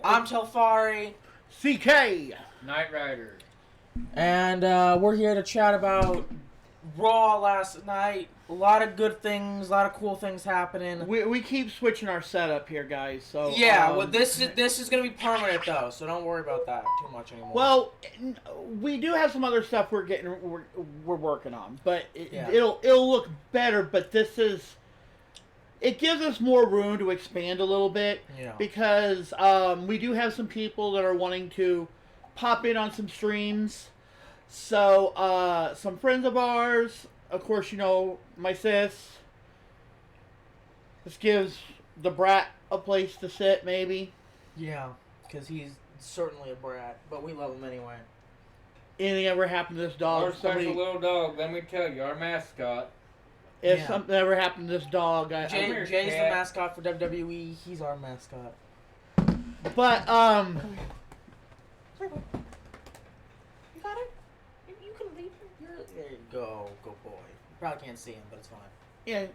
I'm Telfari. CK. Knight Rider. And we're here to chat about Raw last night. A lot of good things, a lot of cool things happening. We keep switching our setup here, guys. So yeah, well, this is gonna be permanent though, so don't worry about that too much anymore. Well, we do have some other stuff we're working on, but Yeah. it'll look better. But it gives us more room to expand a little bit because we do have some people that are wanting to pop in on some streams. So some friends of ours, of course, my sis. This gives the brat a place to sit, maybe. Yeah, because he's certainly a brat, but we love him anyway. Anything ever happened to this dog? Our special little dog, let me tell you, our mascot. If something ever happened to this dog, Jay's the mascot for WWE. He's our mascot. But You got it. You can leave him. There you go, good boy. You probably can't see him, but it's fine. Yeah.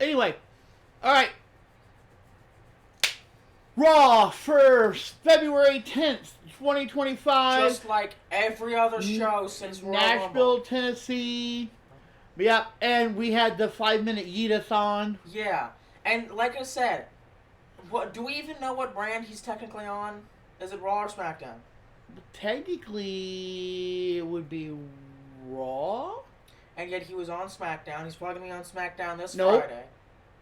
Anyway, all right. Raw for February 10th, 2025. Just like every other show since Royal Nashville, Rumble. Tennessee. Yep, and we had the 5-minute Yeetathon. Yeah, and like I said, what do we even know what brand he's technically on? Is it Raw or SmackDown? Technically, it would be Raw. And yet he was on SmackDown. He's probably gonna be on SmackDown this Nope. Friday.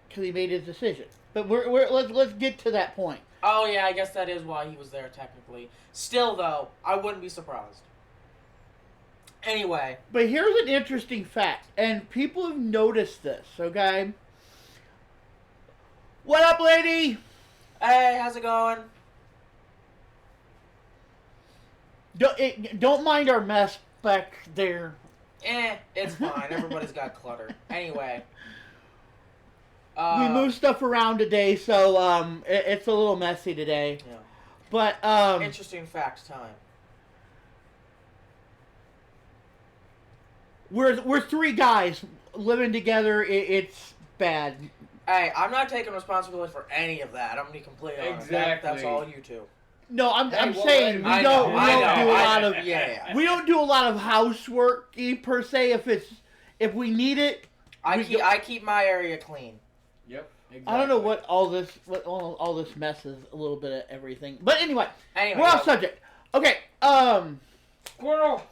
Because he made his decision. But let's get to that point. Oh yeah, I guess that is why he was there technically. Still though, I wouldn't be surprised. Anyway. But here's an interesting fact, and people have noticed this, okay? What up, lady? Hey, how's it going? Don't mind our mess back there. It's fine. Everybody's got clutter. Anyway. We moved stuff around today, so it's a little messy today. Yeah. But interesting facts time. We're three guys living together. It's bad. Hey, I'm not taking responsibility for any of that. I'm gonna be completely honest. Exactly. That's all you two. No, I'm saying we don't do a lot of housework per se. If we need it, I keep my area clean. Yep. Exactly. I don't know what all this mess is. A little bit of everything, but anyway we're off subject. Okay, Squirrel.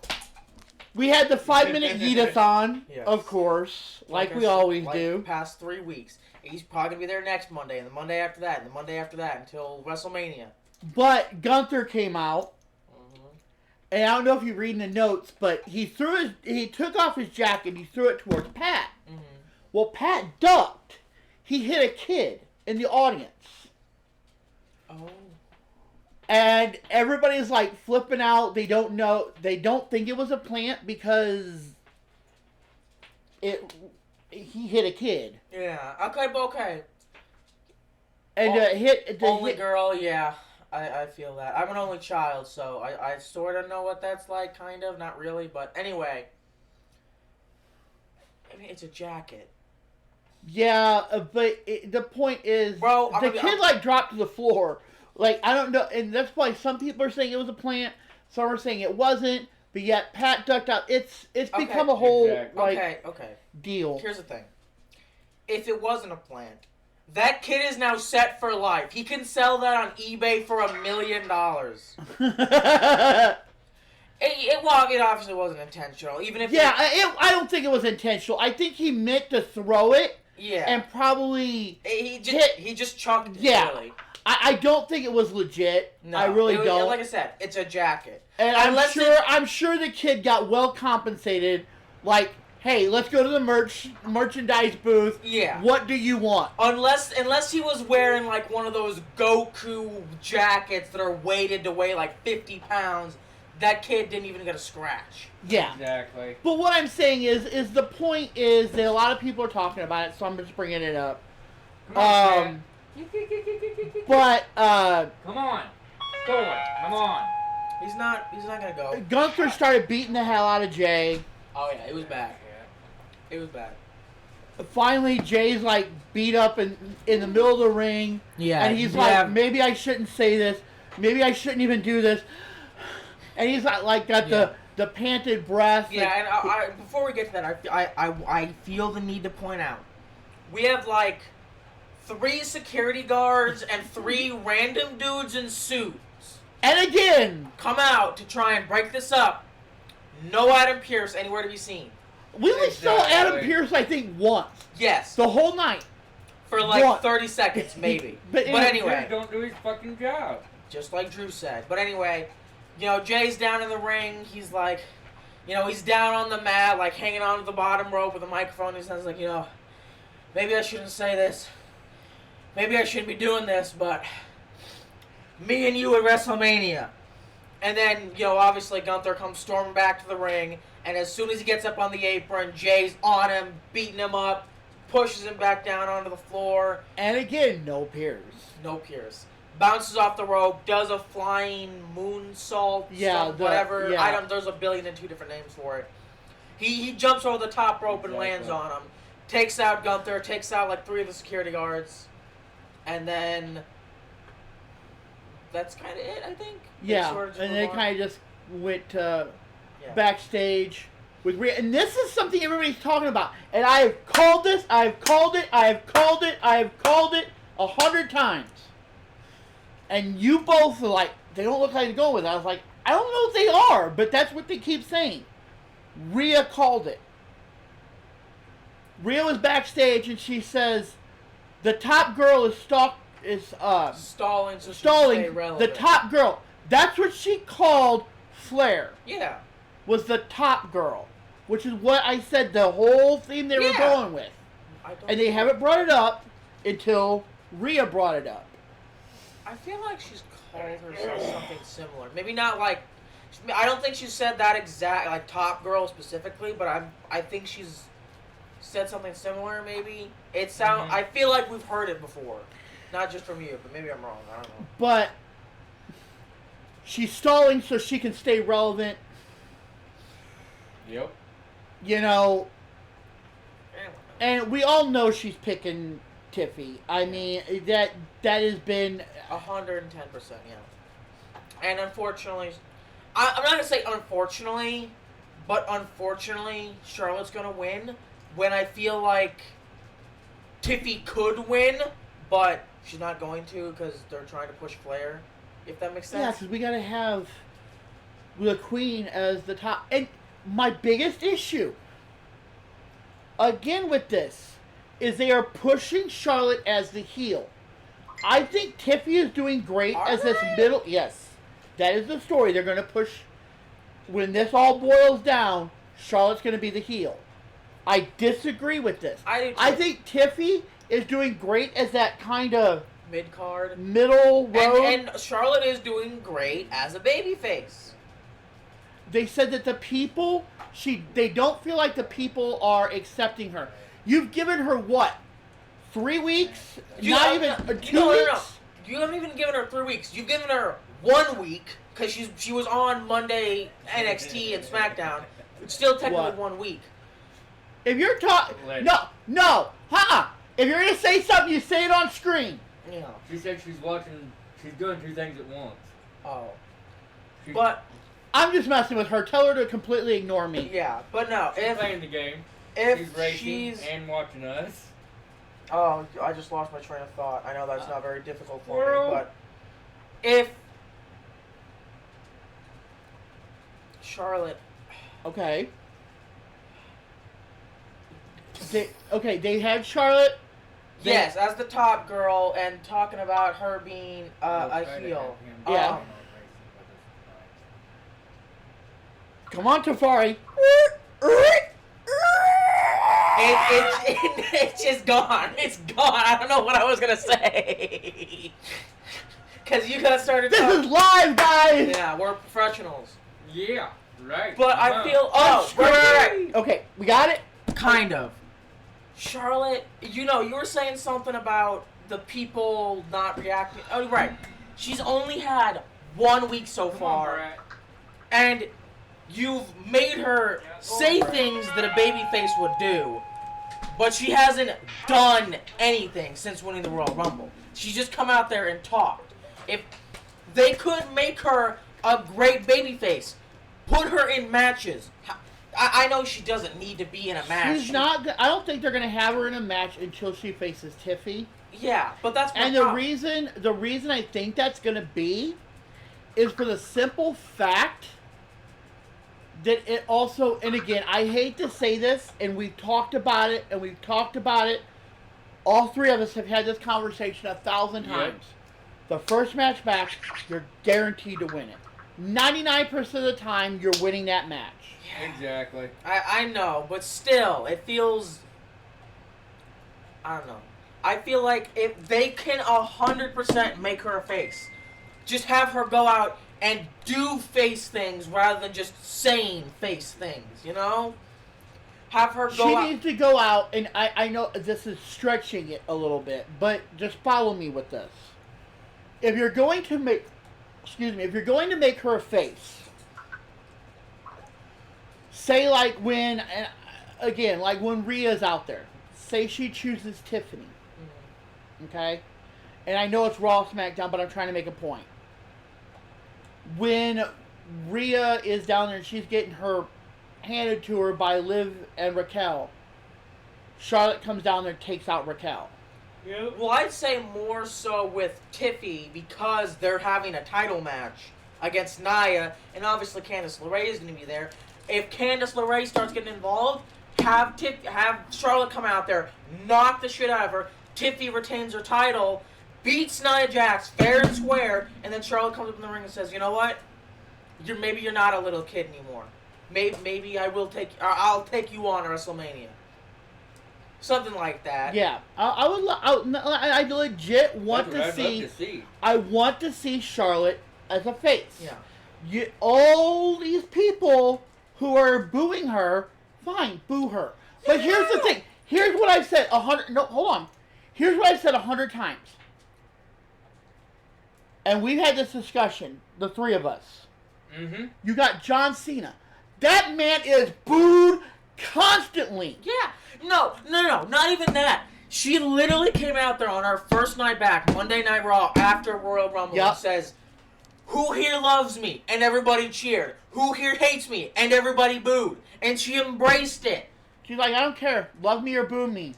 we had the 5-minute Yeetathon, Yes. of course, like we I said, always like do. The past 3 weeks. He's probably gonna be there next Monday, and the Monday after that, and the Monday after that, until WrestleMania. But Gunther came out, Mm-hmm. and I don't know if you're reading the notes, but he took off his jacket and he threw it towards Pat. Mm-hmm. Well, Pat ducked. He hit a kid in the audience. Oh. And everybody's like flipping out. They don't know. They don't think it was a plant because he hit a kid. Yeah. Okay. And only girl. Yeah. I feel that. I'm an only child, so I sort of know what that's like, kind of. Not really, but anyway. I mean, it's a jacket. Yeah, but the point is, Bro, the kid dropped to the floor. Like, I don't know, and that's why some people are saying it was a plant, some are saying it wasn't, but yet Pat ducked out. It's become a whole deal. Here's the thing. If it wasn't a plant, that kid is now set for life. He can sell that on eBay for $1 million. It obviously wasn't intentional, even if. Yeah, I don't think it was intentional. I think he meant to throw it. Yeah. And probably he just chucked it. Yeah. Really. I don't think it was legit. No, I really don't. Like I said, it's a jacket. And I'm sure the kid got well compensated. Like, hey, let's go to the merchandise booth. Yeah. What do you want? Unless he was wearing like one of those Goku jackets that are weighted to weigh like 50 pounds, that kid didn't even get a scratch. Yeah. Exactly. But what I'm saying is the point is that a lot of people are talking about it, so I'm just bringing it up. But come on, go it. Come on. He's not gonna go. Gunther started beating the hell out of Jay. Oh yeah, it was bad. It was bad. Finally, Jay's like beat up in the middle of the ring. Yeah. And he's like, maybe I shouldn't say this, maybe I shouldn't even do this. And he's got the panted breath. Yeah, and I before we get to that, I feel the need to point out, we have like 3 security guards and 3 random dudes in suits. And again, come out to try and break this up. No Adam Pearce anywhere to be seen. We only saw Adam Pearce, I think, once. Yes. The whole night. For like 30 seconds, maybe. but anyway. Don't do his fucking job. Just like Drew said. But anyway, Jay's down in the ring. He's like, he's down on the mat, like hanging on to the bottom rope with a microphone. He says like, maybe I shouldn't say this. Maybe I shouldn't be doing this, but me and you at WrestleMania. And then, obviously Gunther comes storming back to the ring, and as soon as he gets up on the apron, Jay's on him, beating him up, pushes him back down onto the floor. And again, no Pearce. No Pearce. Bounces off the rope, does a flying moonsault, whatever. Yeah. There's a billion and 2 different names for it. He jumps over the top rope and lands on him. Takes out Gunther, takes out like 3 of the security guards. And then that's kind of it, I think. Yeah, and they kind of just went backstage with Rhea. And this is something everybody's talking about. And I've called this, I've called it 100 times. And you both are like, they don't look like they're going with it. I was like, I don't know if they are, but that's what they keep saying. Rhea called it. Rhea was backstage and she says, the top girl is stalling so she can stay relevant. The top girl. That's what she called Flair. Yeah. Was the top girl. Which is what I said the whole theme they were going with. And they haven't brought it up until Rhea brought it up. I feel like she's called herself something similar. Maybe not like... I don't think she said that exact, like, top girl specifically, but I think she's said something similar, maybe. I feel like we've heard it before. Not just from you, but maybe I'm wrong. I don't know. But she's stalling so she can stay relevant. Yep. And we all know she's picking Tiffy. I mean, that has been 110%, yeah. And unfortunately, I'm not gonna say unfortunately, but unfortunately, Charlotte's gonna win when I feel like Tiffy could win, but she's not going to because they're trying to push Flair. If that makes sense. Yeah, because we gotta have the Queen as the top. And my biggest issue, again with this, is they are pushing Charlotte as the heel. I think Tiffy is doing great as this middle. Yes, that is the story. They're going to push. When this all boils down, Charlotte's going to be the heel. I disagree with this. I think Tiffy is doing great as that kind of mid-card, middle road. And Charlotte is doing great as a babyface. They said that the people, they don't feel like the people are accepting her. You've given her what? 3 weeks? Not even 2 weeks? No. You haven't even given her 3 weeks. You've given her 1 week because she was on Monday NXT and SmackDown. It's still technically 1 week. If you're talking, no, If you're gonna say something, you say it on screen. Yeah. She said she's doing 2 things at once. Oh. But I'm just messing with her. Tell her to completely ignore me. Yeah, but no. She's playing the game. She's racing and watching us. Oh, I just lost my train of thought. I know that's not very difficult for me, but if Charlotte... Okay. They had Charlotte. Yes, as the top girl, and talking about her being a heel. Yeah. Come on, Tafari. It's just gone. It's gone. I don't know what I was gonna say. Cause you guys started. This is live, guys. Yeah, we're professionals. Yeah, right. But I feel. Right. Okay, we got it. Kind of. Charlotte, you were saying something about the people not reacting. Oh, right. She's only had 1 week so far, and you've made her say things that a babyface would do, but she hasn't done anything since winning the Royal Rumble. She's just come out there and talked. If They could make her a great babyface. Put her in matches. I know she doesn't need to be in a match. She's not. I don't think they're going to have her in a match until she faces Tiffy. Yeah, but that's and the reason I think that's going to be is for the simple fact that it also, and again, I hate to say this, and we've talked about it. All three of us have had this conversation 1,000 times. The first match back, you're guaranteed to win it. 99% of the time, you're winning that match. Yeah. Exactly. I know, but still, it feels... I don't know. I feel like if they can 100% make her a face, just have her go out and do face things rather than just saying face things, you know? Have her go out. She needs to go out, and I know this is stretching it a little bit, but just follow me with this. If you're going to make... if you're going to make her a face, say like when, again, like when Rhea's out there, say she chooses Tiffany, okay? And I know it's Raw SmackDown, but I'm trying to make a point. When Rhea is down there and she's getting her handed to her by Liv and Raquel, Charlotte comes down there and takes out Raquel. Yeah. Well, I'd say more so with Tiffy because they're having a title match against Nia, and obviously Candice LeRae is going to be there. If Candice LeRae starts getting involved, have Charlotte come out there, knock the shit out of her. Tiffy retains her title, beats Nia Jax fair and square, and then Charlotte comes up in the ring and says, "You know what? Maybe you're not a little kid anymore. Maybe I'll take you on at WrestleMania." Something like that. Yeah, I legit want to see. I want to see Charlotte as a face. Yeah. All these people who are booing her, fine, boo her. But here's the thing. Here's what I've said 100. No, hold on. Here's what I've said 100 times. And we've had this discussion, the three of us. Mm-hmm. You got John Cena. That man is booed constantly. Yeah. No, not even that. She literally came out there on her first night back, Monday Night Raw, after Royal Rumble, and says, "Who here loves me?" And everybody cheered. "Who here hates me?" And everybody booed. And she embraced it. She's like, "I don't care. Love me or boo me.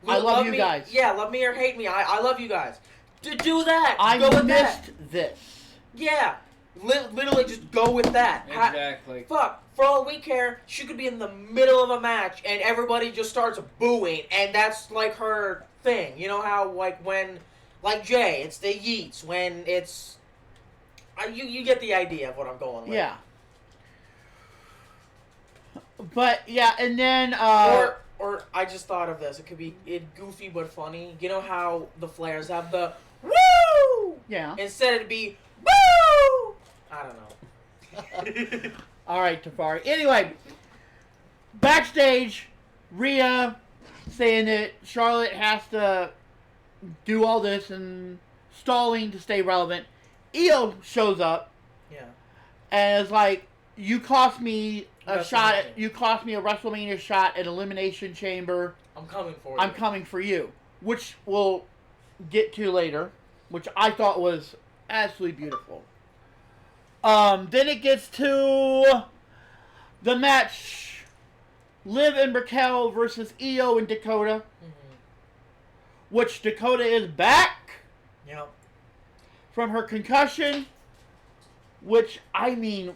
I love you guys." Yeah, love me or hate me. I love you guys. To do that. I missed this. Yeah. Literally just go with that. Exactly. Fuck. For all we care, she could be in the middle of a match and everybody just starts booing, and that's like her thing. You know how like when, like Jay, it's the yeets. When it's, you get the idea of what I'm going with. Yeah. But yeah, and then or I just thought of this. It could be goofy but funny. You know how the Flares have the woo? Yeah. Instead it'd be woo. I don't know. All right, Tafari. Anyway, backstage, Rhea saying that Charlotte has to do all this and stalling to stay relevant. Io shows up. Yeah. And is like, "You cost me a shot. You cost me a WrestleMania shot at Elimination Chamber. I'm coming for you. I'm coming for you," which we'll get to later, which I thought was absolutely beautiful. Then it gets to the match, Liv and Raquel versus Io and Dakota, which Dakota is back from her concussion, which, I mean,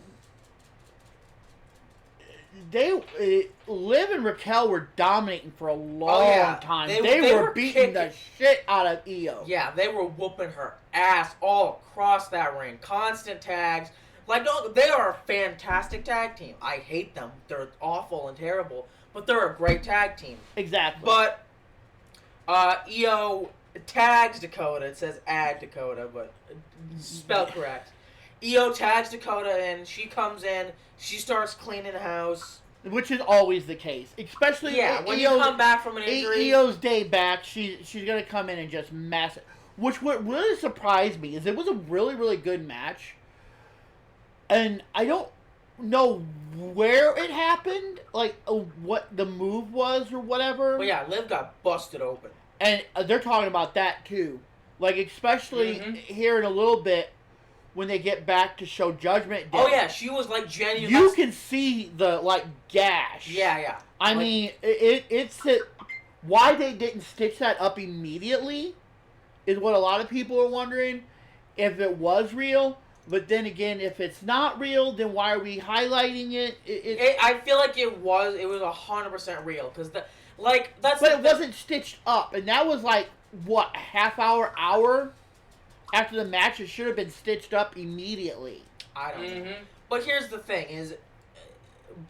Liv and Raquel were dominating for a long time. They were beating the shit out of Io. Yeah, they were whooping her ass all across that ring. Constant tags. Like, no, they are a fantastic tag team. I hate them. They're awful and terrible. But they're a great tag team. Exactly. But Io tags Dakota. It says add Dakota, but spelled correct. Io tags Dakota, and she comes in. She starts cleaning the house. Which is always the case. Especially when you come back from an injury. Io's day back, she's going to come in and just mess it. Which what really surprised me is it was a really, really good match. And I don't know where it happened, like what the move was or whatever. But yeah, Liv got busted open. And they're talking about that too. Like, especially here in a little bit, when they get back to show Judgment Day. Oh yeah, she was like genuine. You can see the gash. Yeah. I mean, it's why they didn't stitch that up immediately is what a lot of people are wondering. If it was real, but then again, if it's not real, then why are we highlighting it? I feel like it was 100% real because that's. But it wasn't stitched up, and that was what, a half hour after the match. It should have been stitched up immediately. I don't know. But here's the thing: is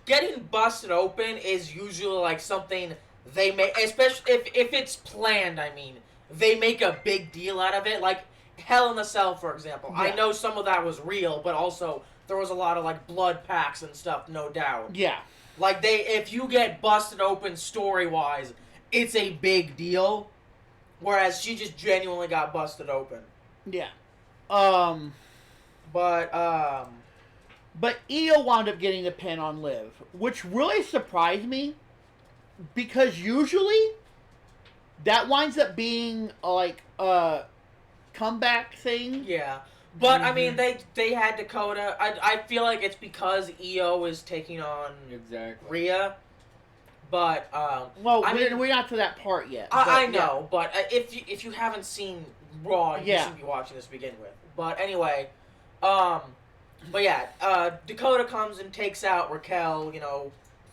getting busted open is usually something they make, especially if it's planned. I mean, they make a big deal out of it, like Hell in a Cell, for example. Yeah. I know some of that was real, but also there was a lot of blood packs and stuff, no doubt. Yeah. If you get busted open story-wise, it's a big deal. Whereas she just genuinely got busted open. Yeah. But Io wound up getting the pin on Liv, which really surprised me, because usually that winds up being a comeback thing. Yeah. But, I mean, they had Dakota. I feel like it's because Io is taking on Rhea. But, we're not to that part yet. I know, but if you haven't seen Raw, you should be watching this to begin with. But anyway, Dakota comes and takes out Raquel,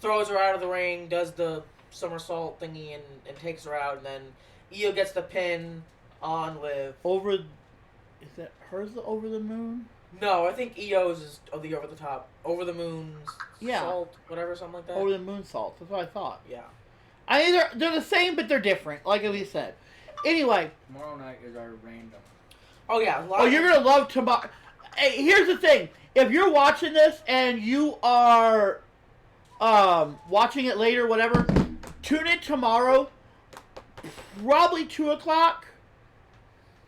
throws her out of the ring, does the somersault thingy and takes her out, and then Io gets the pin on Liv. Is that hers over the moon? No, I think Io's is the over the top. Over the moon salt, whatever, something like that. Over the moon salt. That's what I thought. Yeah. They're the same, but they're different, like we said. Anyway. Tomorrow night is our random. Oh, yeah. You're going to love tomorrow. Hey, here's the thing. If you're watching this and you are watching it later, whatever, tune in tomorrow, probably 2 o'clock.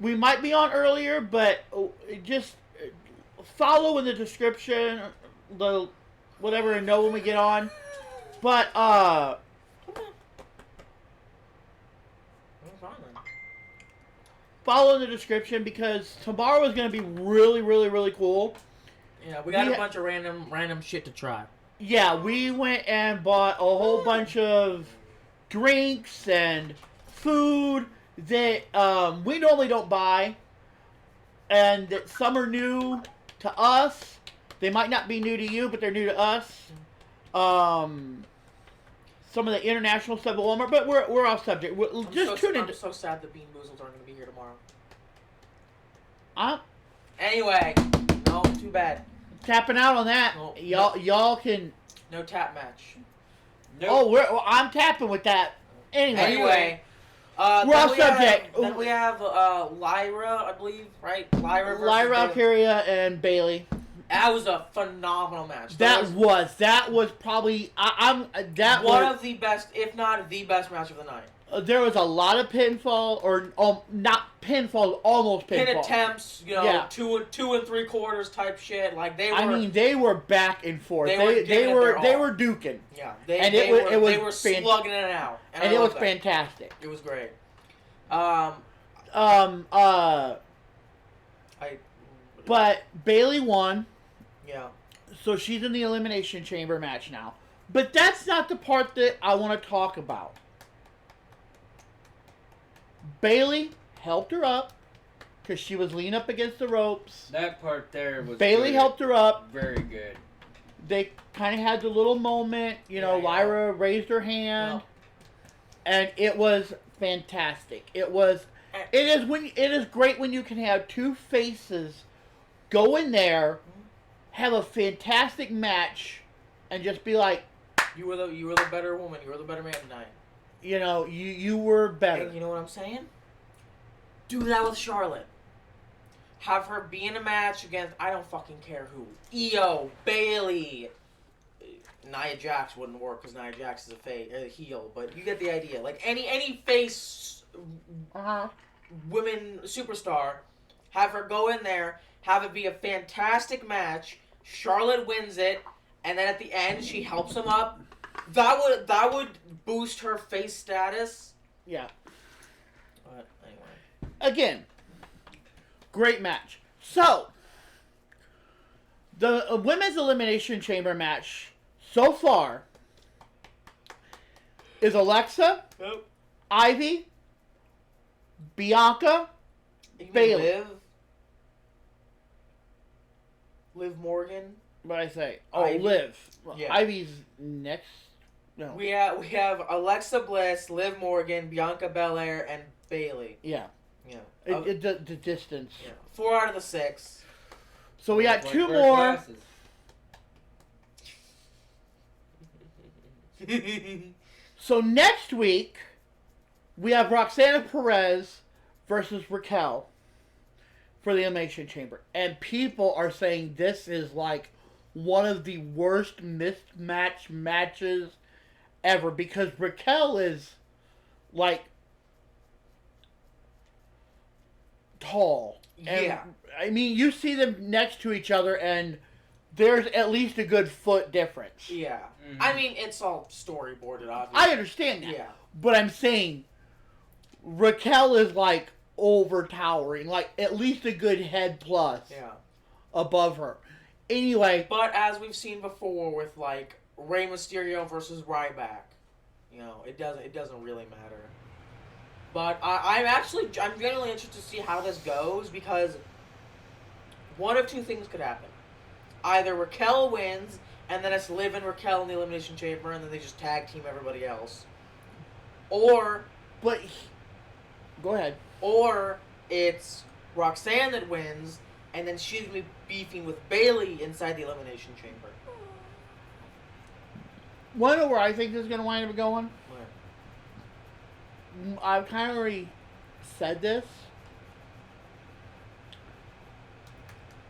We might be on earlier, but just follow in the description, the whatever, and know when we get on. But follow in the description because tomorrow is going to be really, really, really cool. Yeah, we got a bunch of random shit to try. Yeah, we went and bought a whole bunch of drinks and food that we normally don't buy, and that some are new to us. They might not be new to you, but they're new to us. Some of the international stuff at Walmart, but we're off subject. I'm so sad the Bean Boozles aren't going to be here tomorrow. Anyway, no, too bad. Tapping out on that. No, y'all can. No tap match. Nope. Oh, I'm tapping with that. Anyway. We're off subject. Then we have Lyra, I believe, right? Lyra Valkyria and Bayley. That was a phenomenal match. That was probably one of the best, if not the best match of the night. There was a lot of pinfall, or not pinfall, almost pinfall. Pin attempts, 2 3/4 type shit. They were back and forth. They were duking. Yeah, they were slugging it out, and it was fantastic. It was great. But Bayley won. Yeah. So she's in the Elimination Chamber match now. But that's not the part that I want to talk about. Bayley helped her up because she was leaning up against the ropes. That part there was Bayley helped her up. Very good. They kind of had the little moment, Lyra raised her hand, and it was fantastic. It is great when you can have two faces go in there, have a fantastic match, and just be like, you were the better woman. You were the better man tonight. You were better. And you know what I'm saying? Do that with Charlotte. Have her be in a match against, I don't fucking care who. Io, Bayley. Nia Jax wouldn't work because Nia Jax is a heel, but you get the idea. Any face women superstar, have her go in there, have it be a fantastic match. Charlotte wins it, and then at the end she helps him up. That would boost her face status. Yeah. But anyway. Again, great match. So, The Women's Elimination Chamber match so far is Alexa, Ivy, Bianca, Bayley. Liv Morgan. What did I say? Oh, Ivy. Liv. Yeah. Ivy's next. No. We have Alexa Bliss, Liv Morgan, Bianca Belair, and Bayley. Yeah. Yeah. The distance. Yeah. 4 out of the 6. So we got 2 more. So next week, we have Roxana Perez versus Raquel for the Elimination Chamber. And people are saying this is like one of the worst mismatch matches ever. Because Raquel is like tall. Yeah. And, I mean, you see them next to each other and there's at least a good foot difference. Yeah. Mm-hmm. I mean, it's all storyboarded, obviously. I understand that. Yeah. But I'm saying Raquel is like overtowering, like at least a good head plus above her. Anyway. But as we've seen before with like Rey Mysterio versus Ryback, you know, it doesn't really matter. But I'm genuinely interested to see how this goes because one of 2 things could happen. Either Raquel wins, and then it's Liv and Raquel in the Elimination Chamber, and then they just tag team everybody else. Or... Go ahead. Or it's Roxanne that wins, and then she's going to be beefing with Bayley inside the Elimination Chamber. Want to know where I think this is going to wind up going? Where? I've kind of already said this.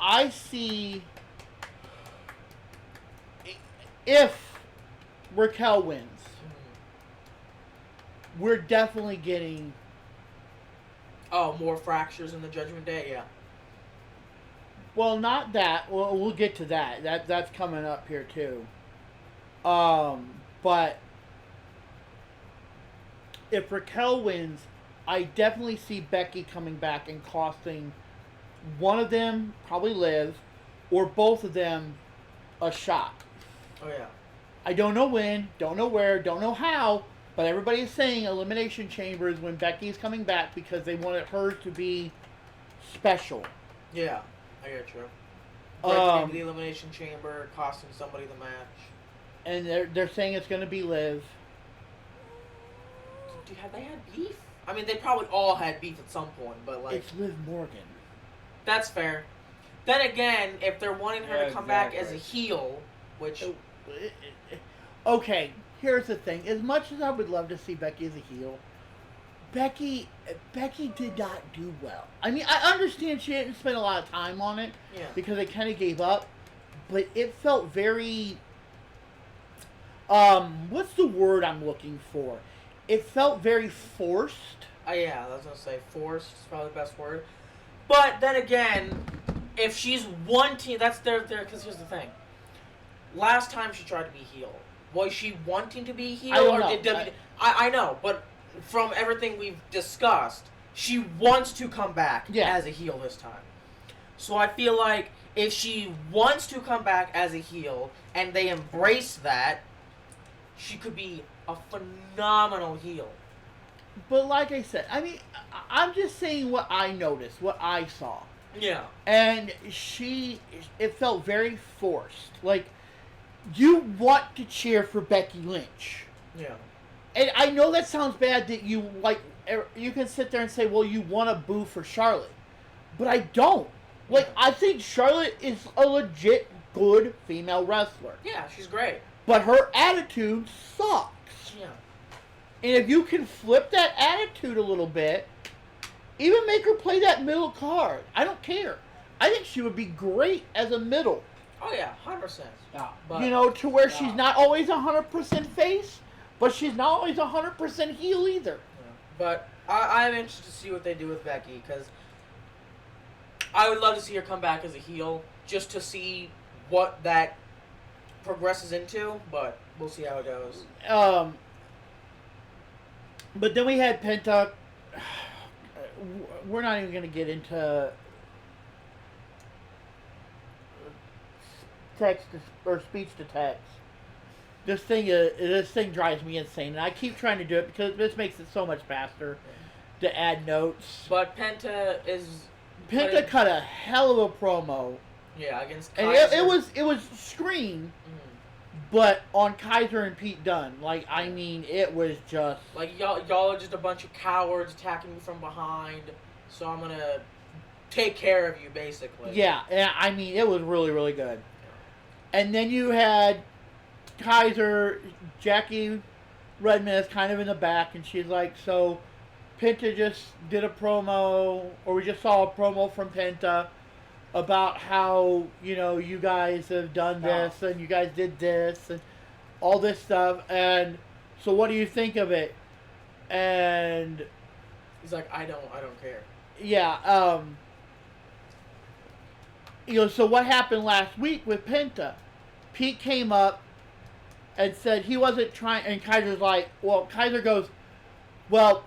I see... If Raquel wins, we're definitely getting... Oh, more fractures in the Judgment Day? Yeah. Well, not that. Well, we'll get to that. That's coming up here, too. But if Raquel wins, I definitely see Becky coming back and costing one of them, probably Liv, or both of them a shot. Oh, yeah. I don't know when, don't know where, don't know how, but everybody is saying Elimination Chamber is when Becky's coming back because they wanted her to be special. Yeah, I get you. Breaking into the Elimination Chamber, costing somebody the match. And they're saying it's going to be Liv. Have they had beef? I mean, they probably all had beef at some point, but like... It's Liv Morgan. That's fair. Then again, if they're wanting her to come back as a heel, which... Okay, here's the thing. As much as I would love to see Becky as a heel, Becky did not do well. I mean, I understand she didn't spend a lot of time on it because they kind of gave up, but it felt very... what's the word I'm looking for? It felt very forced. Yeah, I was going to say forced is probably the best word. But then again, if she's wanting... That's their... Because here's the thing. Last time she tried to be heel, was she wanting to be heel? I know, but from everything we've discussed, she wants to come back as a heel this time. So I feel like if she wants to come back as a heel, and they embrace that, she could be a phenomenal heel. But like I said, I mean, I'm just saying what I noticed, what I saw. Yeah. And it felt very forced. Like, you want to cheer for Becky Lynch. Yeah. And I know that sounds bad that you can sit there and say, well, you want to boo for Charlotte. But I don't. Like, I think Charlotte is a legit good female wrestler. Yeah, she's great. But her attitude sucks. Yeah. And if you can flip that attitude a little bit, even make her play that middle card. I don't care. I think she would be great as a middle. Oh, yeah, 100%. Yeah, but, to where she's not always 100% face, but she's not always 100% heel either. Yeah. But I'm interested to see what they do with Becky, because I would love to see her come back as a heel, just to see what that progresses into, but we'll see how it goes. But then we had Penta. We're not even going to get into text or speech to text. This thing drives me insane, and I keep trying to do it because this makes it so much faster to add notes. But Penta cut a hell of a promo. Yeah, against Kaiser. And it was screen, but on Kaiser and Pete Dunne. Like, I mean, it was just like y'all are just a bunch of cowards attacking me from behind, so I'm gonna take care of you, basically. Yeah, I mean, it was really, really good. And then you had Kaiser, Jackie Redman is kind of in the back, and she's like, so Penta just did a promo, or we just saw a promo from Penta about how, you know, you guys have done this, and you guys did this, and all this stuff, and so what do you think of it? And he's like, I don't care. Yeah, you know, so what happened last week with Penta? Pete came up and said he wasn't trying, and Kaiser's like, well, Kaiser goes, well,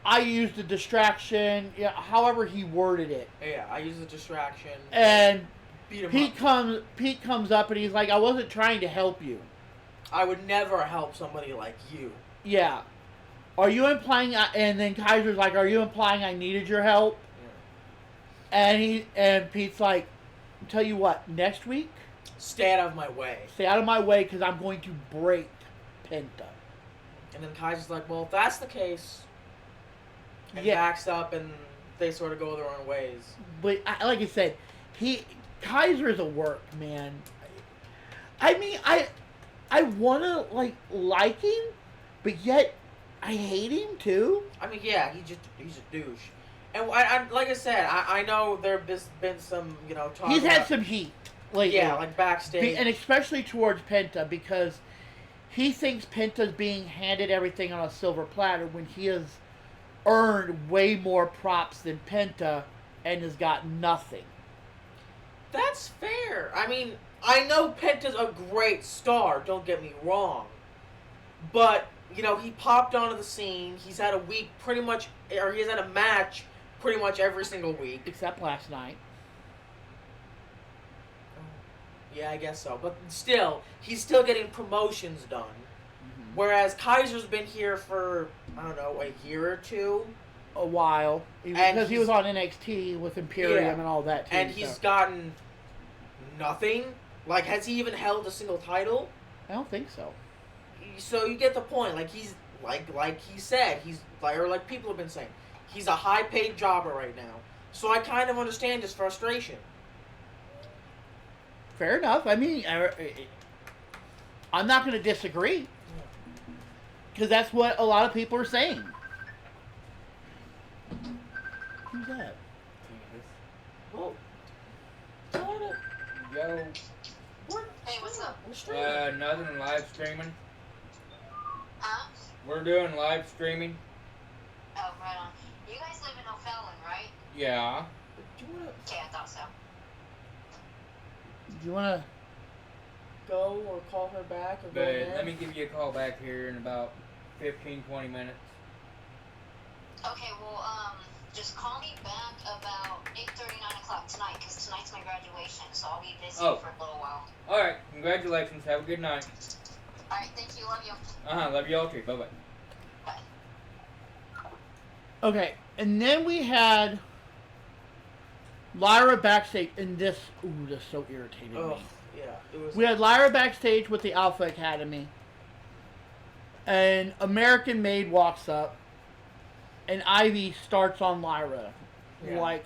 I used a distraction, yeah, however he worded it. Yeah, I used a distraction. And beat him Pete comes up and he's like, I wasn't trying to help you. I would never help somebody like you. Yeah. Are you implying, and then Kaiser's like, are you implying I needed your help? Yeah. And Pete's like, tell you what, next week, stay out of my way. Stay out of my way because I'm going to break Penta. And then Kaiser's like, well, if that's the case, and backs up, and they sort of go their own ways. But like I said, Kaiser's a work, man. I mean, I want to like him, but yet I hate him too. I mean, yeah, he's a douche. And I like I said, I know there's been some, you know, talk. He's had some heat lately. Yeah, like backstage. And especially towards Penta, because he thinks Penta's being handed everything on a silver platter when he has earned way more props than Penta and has got nothing. That's fair. I mean, I know Penta's a great star, don't get me wrong. But, you know, he popped onto the scene. He's had a week pretty much, or he's had a match pretty much every single week. Except last night. Yeah, I guess so. But still, he's still getting promotions done. Mm-hmm. Whereas Kaiser's been here for, I don't know, a year or two. A while. Because he was on NXT with Imperium and all that too. And he's gotten nothing. Like, has he even held a single title? I don't think so. So you get the point. Like, he's, like he said, he's, like people have been saying, he's a high-paid jobber right now. So I kind of understand his frustration. Fair enough. I mean, I'm not going to disagree. Because that's what a lot of people are saying. Who's that? Oh. Yo. What? Hey, what's up? We're streaming. Nothing, live streaming. Huh? We're doing live streaming. Oh, right on. You guys live in O'Fallon, right? Yeah. Okay, I thought so. Do you want to go or call her back? Or but let me give you a call back here in about 15-20 minutes. Okay, well, just call me back about 8:30, 9 o'clock tonight, because tonight's my graduation, so I'll be busy for a little while. Alright, congratulations. Have a good night. Alright, thank you. Love you. Love you all too. Bye-bye. Bye. Okay, and then we had Lyra backstage, and this so irritated me. Yeah, it was. We had Lyra backstage with the Alpha Academy, and American Maid walks up, and Ivy starts on Lyra. Yeah. Like,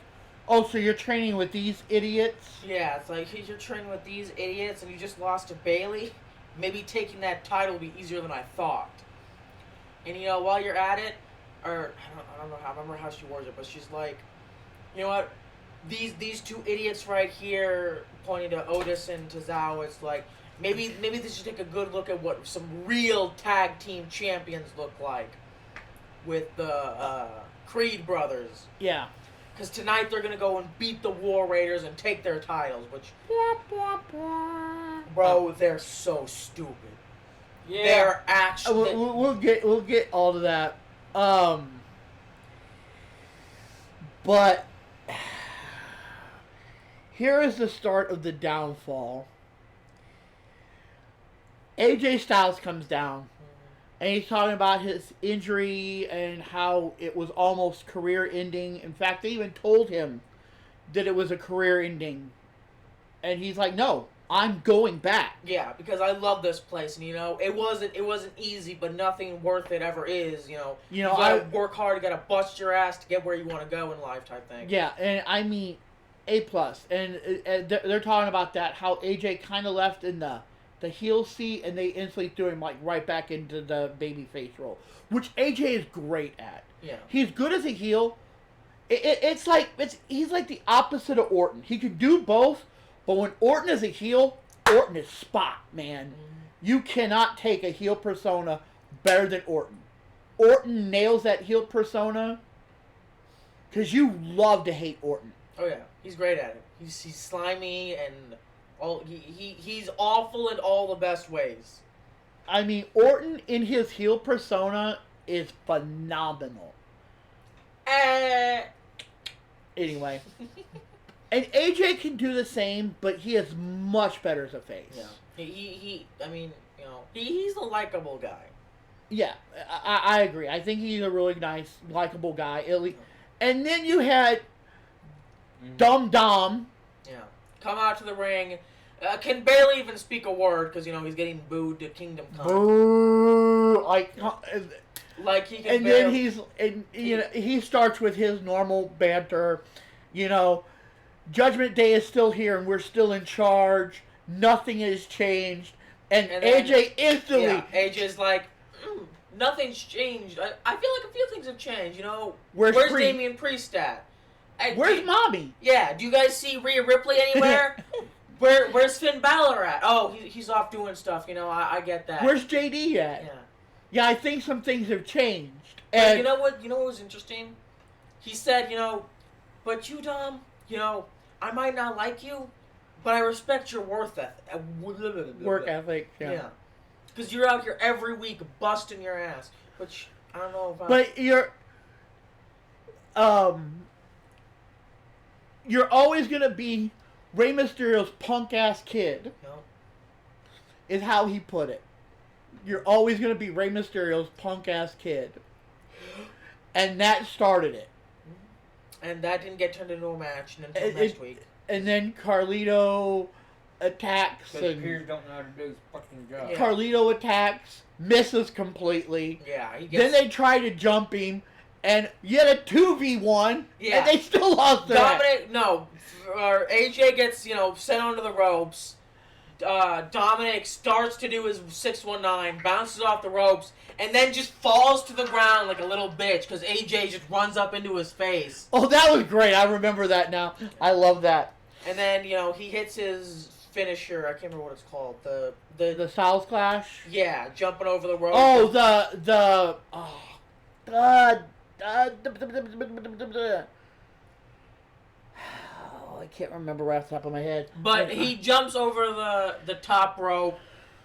oh, so you're training with these idiots? Yeah, it's like, you're training with these idiots, and you just lost to Bayley? Maybe taking that title will be easier than I thought. And, you know, while you're at it, or, I don't know how, I remember how she words it, but she's like, you know what? These two idiots right here, pointing to Otis and Tozawa, it's like, maybe they should take a good look at what some real tag team champions look like with the Creed brothers. Yeah. Because tonight they're going to go and beat the War Raiders and take their titles, which, bro, they're so stupid. Yeah. They're actually... We'll get all to that. But... here is the start of the downfall. AJ Styles comes down, and he's talking about his injury and how it was almost career-ending. In fact, they even told him that it was a career-ending. And he's like, no, I'm going back. Yeah, because I love this place, and it wasn't easy, but nothing worth it ever is. You gotta work hard, you gotta bust your ass to get where you want to go in life, type thing. Yeah, and I mean, A+. And they're talking about that, how AJ kind of left in the heel seat, and they instantly threw him right back into the babyface role, which AJ is great at. Yeah, he's good as a heel. He's like the opposite of Orton. He can do both, but when Orton is a heel, Orton is spot, man. You cannot take a heel persona better than Orton. Orton nails that heel persona because you love to hate Orton. Oh yeah, he's great at it. He's slimy and he's awful in all the best ways. I mean, Orton in his heel persona is phenomenal. Anyway. And AJ can do the same, but he is much better as a face. Yeah. He's a likable guy. Yeah, I agree. I think he's a really nice, likable guy. And then you had Dom. Yeah. Come out to the ring. Can barely even speak a word because, he's getting booed to Kingdom Come. Boo! Like he can and barely... then he starts with his normal banter, Judgment Day is still here, and we're still in charge. Nothing has changed. And AJ instantly... Yeah, AJ's like, nothing's changed. I feel like a few things have changed, Where's Damian Priest at? Where's Mommy? Yeah, do you guys see Rhea Ripley anywhere? Where's Finn Balor at? Oh, he's off doing stuff, I get that. Where's JD at? Yeah. Yeah, I think some things have changed. And you know what was interesting? He said, but you, Dom, I might not like you, but I respect your work ethic. Yeah. Because you're out here every week busting your ass. Which, I don't know about... But you're always going to be Rey Mysterio's punk-ass kid. No. Is how he put it. You're always going to be Rey Mysterio's punk-ass kid. And that started it. And that didn't get turned into a match until next week. And then Carlito attacks. Because Pierce don't know how to do his fucking job. Yeah. Carlito attacks, misses completely. Yeah. Then they try to jump him, and yet a 2v1, and they still lost that. AJ gets, sent onto the ropes. Dominic starts to do his 619, bounces off the ropes, and then just falls to the ground like a little bitch because AJ just runs up into his face. Oh, that was great. I remember that now. I love that. And then, he hits his finisher. I can't remember what it's called. The Styles Clash? Yeah, jumping over the rope. Oh, I can't remember right off the top of my head. But he jumps over the top rope,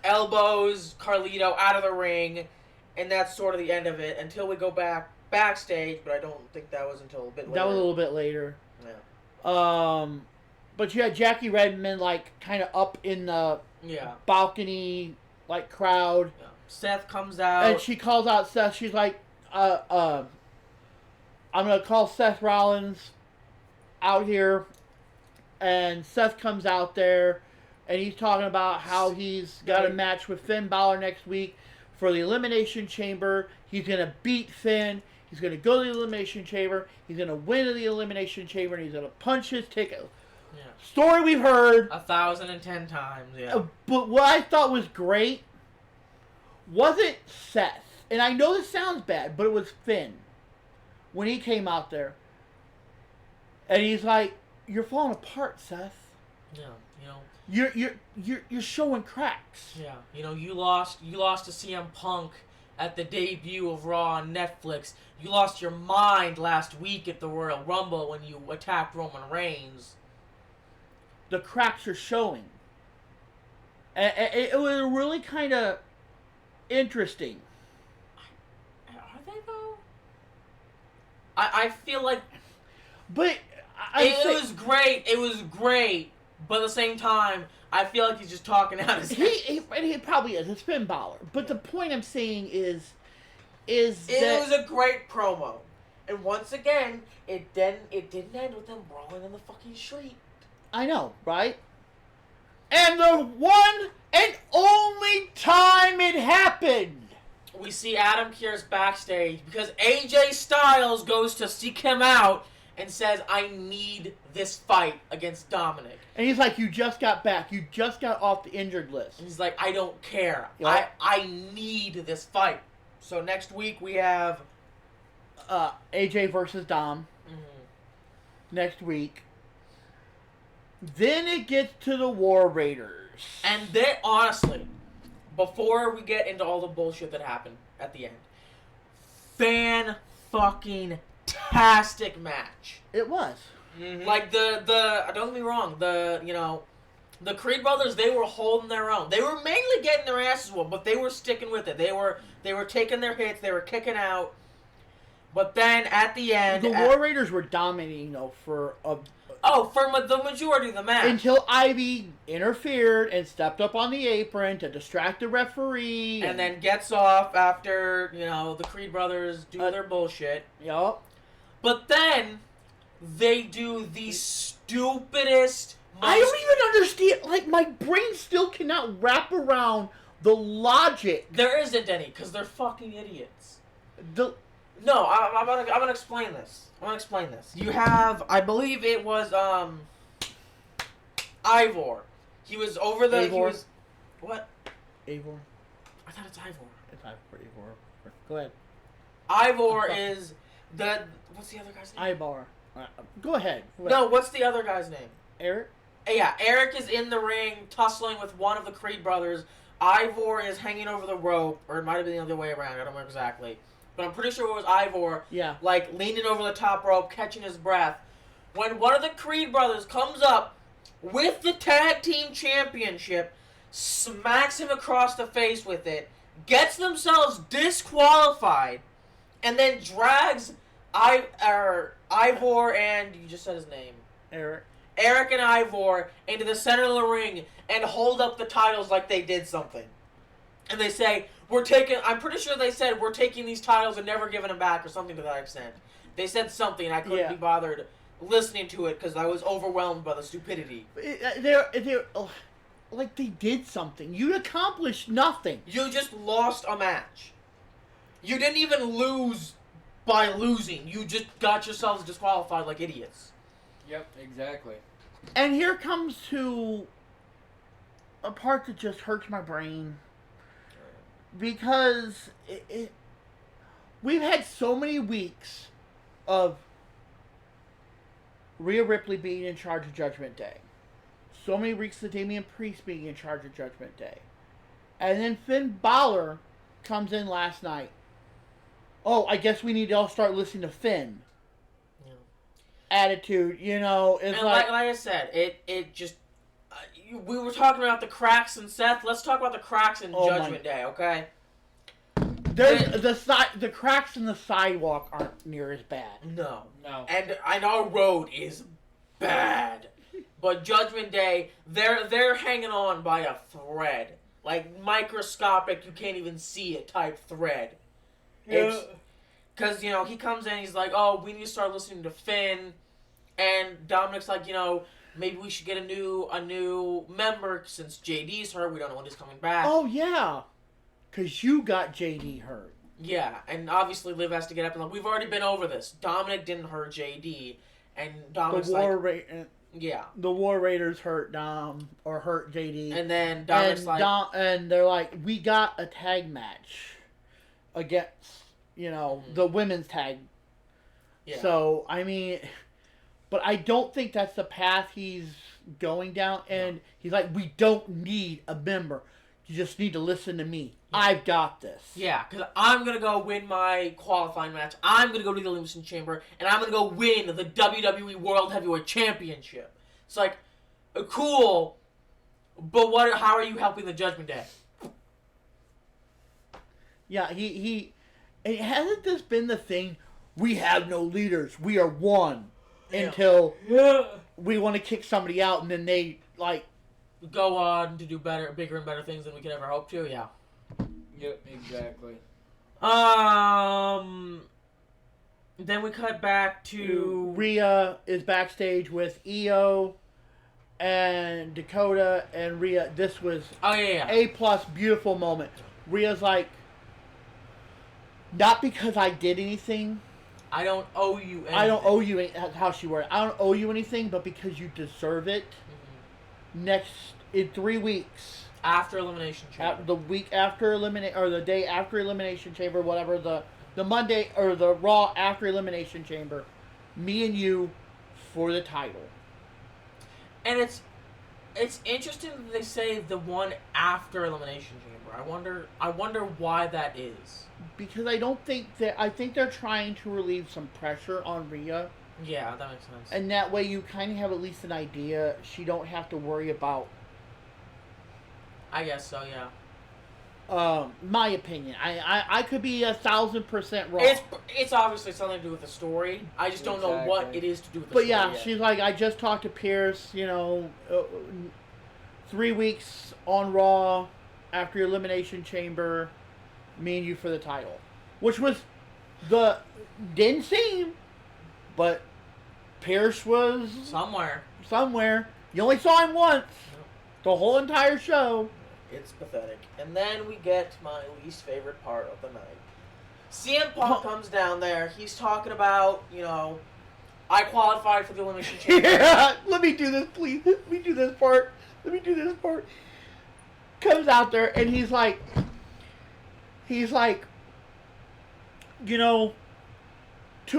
elbows Carlito out of the ring, and that's sort of the end of it until we go backstage, but I don't think that was until a bit later. That was a little bit later. Yeah. But you had Jackie Redmond, kind of up in the balcony, crowd. Yeah. Seth comes out. And she calls out Seth. She's like, I'm going to call Seth Rollins out here. And Seth comes out there, and he's talking about how he's got a match with Finn Balor next week for the Elimination Chamber. He's going to beat Finn. He's going to go to the Elimination Chamber. He's going to win the Elimination Chamber, and he's going to punch his ticket. Yeah. Story we've heard 1,010 times, yeah. But what I thought was great wasn't Seth. And I know this sounds bad, but it was Finn. When he came out there. And he's like, you're falling apart, Seth. Yeah, You're showing cracks. Yeah, you lost to CM Punk at the debut of Raw on Netflix. You lost your mind last week at the Royal Rumble when you attacked Roman Reigns. The cracks are showing. It was really kind of interesting. Are they though? I feel like. But It was great. It was great. But at the same time, I feel like he's just talking out his head. He probably is. It's Finn Balor. But the point I'm saying is it was a great promo. And once again, it didn't end with them brawling in the fucking street. I know, right? And the one and only time it happened, we see Adam Pearce backstage because AJ Styles goes to seek him out and says, I need this fight against Dominic. And he's like, you just got back. You just got off the injured list. And he's like, I don't care. Yep. I need this fight. So next week we have... AJ versus Dom. Mm-hmm. Next week. Then it gets to the War Raiders. And then, honestly, before we get into all the bullshit that happened at the end, fan-fucking-tastic match. It was. Mm-hmm. Like, don't get me wrong, the Creed brothers, they were holding their own. They were mainly getting their asses whooped, but they were sticking with it. They were taking their hits, they were kicking out. But then, at the end... The War Raiders were dominating, though, for the majority of the match. Until Ivy interfered and stepped up on the apron to distract the referee. And then gets off after, the Creed brothers do their bullshit. Yup. But then, they do the stupidest... I don't even understand. Like, my brain still cannot wrap around the logic. There isn't any, because they're fucking idiots. No, I'm gonna explain this. You have, I believe it was, Ivor. He was over the... Eivor? What? Eivor. I thought it's Ivor. It's Eivor. Go ahead. Ivor is the... What's the other guy's name? Ibar. Go ahead. No, what's the other guy's name? Eric? Yeah, Eric is in the ring, tussling with one of the Creed brothers. Ivor is hanging over the rope, or it might have been the other way around, I don't remember exactly. But I'm pretty sure it was Ivor, like, leaning over the top rope, catching his breath. When one of the Creed brothers comes up with the tag team championship, smacks him across the face with it, gets themselves disqualified, and then drags Ivor and... You just said his name. Eric and Ivor into the center of the ring and hold up the titles like they did something. And they say, I'm pretty sure they said, we're taking these titles and never giving them back, or something to that extent. They said something, and I couldn't be bothered listening to it because I was overwhelmed by the stupidity. Like, they did something. You accomplished nothing. You just lost a match. You didn't even lose by losing. You just got yourselves disqualified like idiots. Yep, exactly. And here comes to a part that just hurts my brain. Because we've had so many weeks of Rhea Ripley being in charge of Judgment Day. So many weeks of Damian Priest being in charge of Judgment Day. And then Finn Balor comes in last night. Oh, I guess we need to all start listening to Finn. Yeah. Attitude, it's and like I said, it just... we were talking about the cracks in Seth. Let's talk about the cracks in Judgment Day, okay? The cracks in the sidewalk aren't near as bad. No. And I know Road is bad. But Judgment Day, they're hanging on by a thread. Like, microscopic, you can't even see it type thread. Because, he comes in, he's like, oh, we need to start listening to Finn. And Dominic's like, maybe we should get a new member since JD's hurt. We don't know when he's coming back. Oh, yeah. Because you got JD hurt. Yeah, and obviously Liv has to get up and like, we've already been over this. Dominic didn't hurt JD. And Dominic's the War Raiders hurt Dom, or hurt JD. And then Dominic's and they're like, we got a tag match against, the women's tag. Yeah. So, I mean... But I don't think that's the path he's going down. And he's like, we don't need a member. You just need to listen to me. Yeah. I've got this. Yeah, because I'm going to go win my qualifying match. I'm going to go to the Elimination Chamber. And I'm going to go win the WWE World Heavyweight Championship. It's like, cool. But how are you helping the Judgment Day? Yeah, hasn't this been the thing? We have no leaders. We are one. until we want to kick somebody out, and then they like go on to do bigger and better things than we could ever hope to. Yeah. Yep, exactly. Then we cut back to Rhea is backstage with Io and Dakota and Rhea. This was A+, beautiful moment. Rhea's like, not because I did anything. I don't owe you anything. I don't owe you how she worded. I don't owe you anything, but because you deserve it. In 3 weeks. After Elimination Chamber. The week after the day after Elimination Chamber, whatever, the Monday, or the Raw after Elimination Chamber, me and you for the title. And it's interesting that they say the one after Elimination Chamber. I wonder why that is. Because I think they're trying to relieve some pressure on Rhea. Yeah, that makes sense. And that way you kind of have at least an idea. She don't have to worry about. I guess so, yeah. My opinion. I could be 1,000% wrong. It's obviously something to do with the story. I just don't know what it is to do with the story. But yeah, she's like, I just talked to Pierce, 3 weeks on Raw after Elimination Chamber, me and you for the title. Which was didn't seem, but Pierce was somewhere. You only saw him once. The whole entire show. It's pathetic. And then we get to my least favorite part of the night. CM Punk comes down there. He's talking about, I qualified for the Elimination Chamber. Yeah, let me do this, please. Let me do this part. Comes out there and he's like, two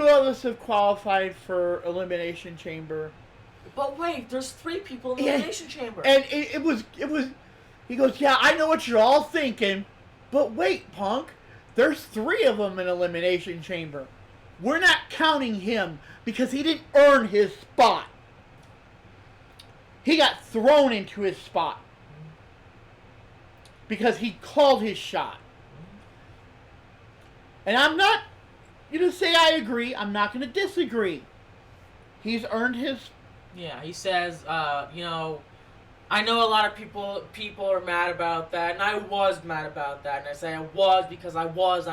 of us have qualified for Elimination Chamber. But wait, there's 3 people in the Elimination Chamber. And it was. He goes, yeah, I know what you're all thinking, but wait, Punk, there's 3 of them in Elimination Chamber. We're not counting him because he didn't earn his spot. He got thrown into his spot because he called his shot. And I'm not going to say I agree. I'm not going to disagree. He's earned his. Yeah, he says, I know a lot of people are mad about that, and I was mad about that, and I say I was because I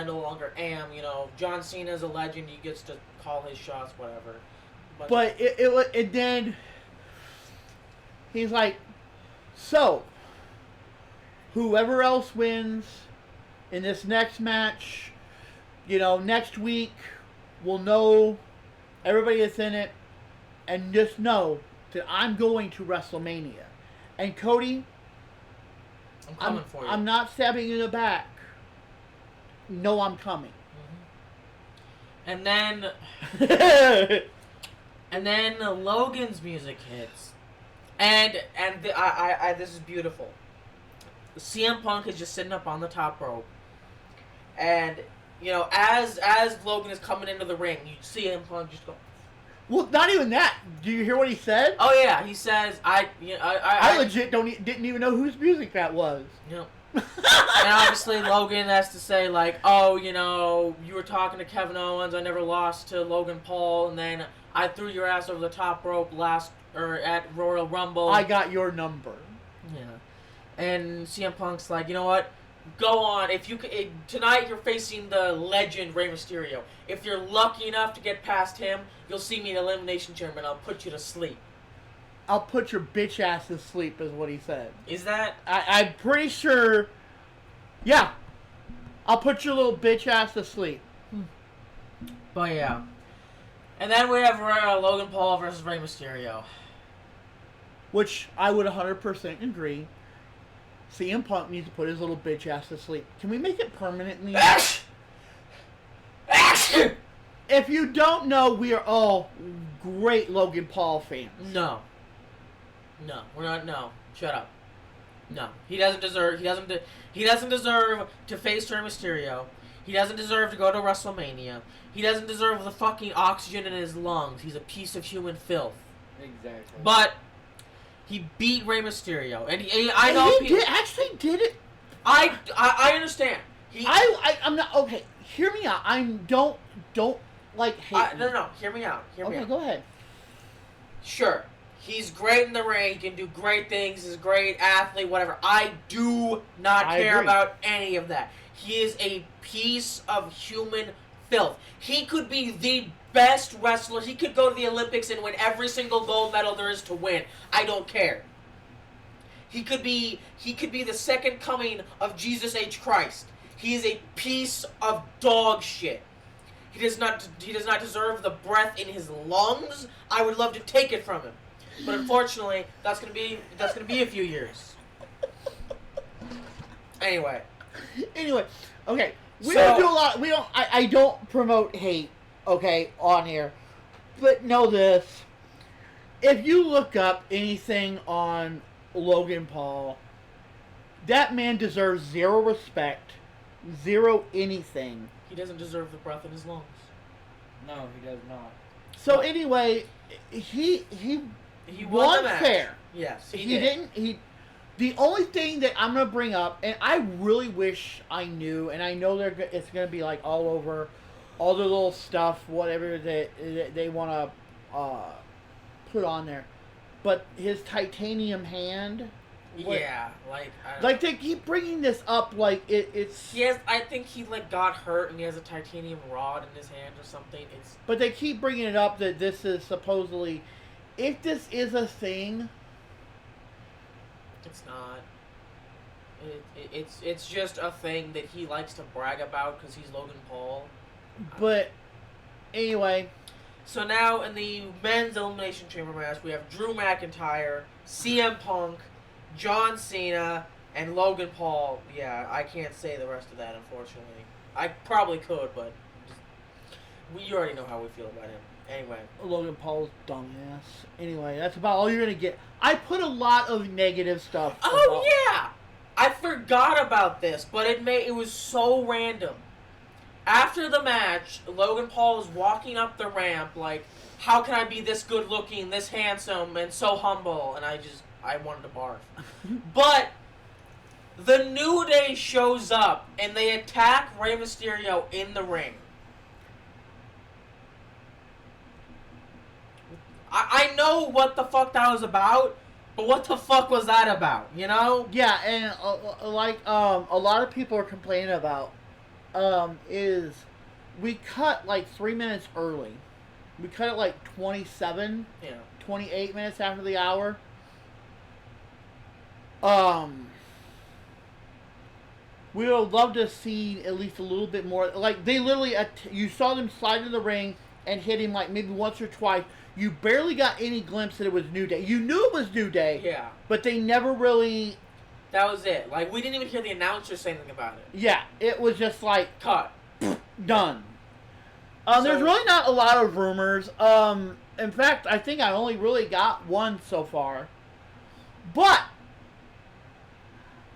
no longer am, John Cena's a legend, he gets to call his shots, whatever. But it then, he's like, so, whoever else wins in this next match, next week, we'll know everybody that's in it, and just know that I'm going to WrestleMania. And Cody, I'm coming for you. I'm not stabbing you in the back. No, I'm coming. Mm-hmm. And then Logan's music hits, and this is beautiful. CM Punk is just sitting up on the top rope, and as Logan is coming into the ring, you see CM Punk just go. Well, not even that. Do you hear what he said? Oh yeah, he says, I legit didn't even know whose music that was. Yep. And obviously Logan has to say like, oh, you were talking to Kevin Owens, I never lost to Logan Paul, and then I threw your ass over the top rope at Royal Rumble. I got your number. Yeah. And CM Punk's like, you know what? Go on. Tonight you're facing the legend Rey Mysterio. If you're lucky enough to get past him, you'll see me in Elimination Chamber and I'll put you to sleep. I'll put your bitch ass to sleep is what he said. Is that? I'm pretty sure. Yeah. I'll put your little bitch ass to sleep. But yeah. And then we have Logan Paul versus Rey Mysterio. Which I would 100% agree. CM Punk needs to put his little bitch ass to sleep. Can we make it permanently? If you don't know, we are all great Logan Paul fans. No, we're not. No, shut up. No, he doesn't deserve. He doesn't deserve to face Rey Mysterio. He doesn't deserve to go to WrestleMania. He doesn't deserve the fucking oxygen in his lungs. He's a piece of human filth. Exactly. But he beat Rey Mysterio, and I know he did it. I understand. I'm not okay. Hear me out. Don't like hate. No. Hear me out. Okay, go ahead. Sure, he's great in the ring. He can do great things. He's a great athlete, whatever. I do not care about any of that. He is a piece of human filth. He could be the best wrestler. He could go to the Olympics and win every single gold medal there is to win. I don't care. He could be the second coming of Jesus H. Christ. He is a piece of dog shit. He does not deserve the breath in his lungs. I would love to take it from him, but unfortunately, that's gonna be a few years. Anyway, okay. We don't do a lot. I don't promote hate. Okay, on here, but know this: if you look up anything on Logan Paul, that man deserves zero respect, zero anything. He doesn't deserve the breath in his lungs. No, he does not. So anyway, he won fair. Yes, he didn't. The only thing that I'm gonna bring up, and I really wish I knew, and I know it's gonna be like all over, all the little stuff, whatever they want to put on there, but his titanium hand. Yeah, they keep bringing this up like it's. Yes, I think he got hurt and he has a titanium rod in his hand or something. But they keep bringing it up that this is supposedly, if this is a thing. It's not. It's just a thing that he likes to brag about because he's Logan Paul. But anyway. So now in the men's elimination chamber match, we have Drew McIntyre, CM Punk, John Cena, and Logan Paul. Yeah, I can't say the rest of that, unfortunately. I probably could, but you already know how we feel about him. Anyway. Logan Paul's dumbass. Anyway, that's about all you're going to get. I put a lot of negative stuff. Oh, yeah! I forgot about this, but it was so random. After the match, Logan Paul is walking up the ramp like, how can I be this good looking, this handsome, and so humble? And I wanted to barf. But the New Day shows up and they attack Rey Mysterio in the ring. I know what the fuck that was about, but what the fuck was that about, you know? Yeah, and a lot of people are complaining about is we cut 3 minutes early. We cut it 28 minutes after the hour. We would love to see at least a little bit more. They literally, you saw them slide in the ring and hit him maybe once or twice. You barely got any glimpse that it was New Day. You knew it was New Day. Yeah. But they never really. That was it. We didn't even hear the announcer say anything about it. Yeah, it was just cut. Done. There's really not a lot of rumors. In fact, I think I only really got one so far. But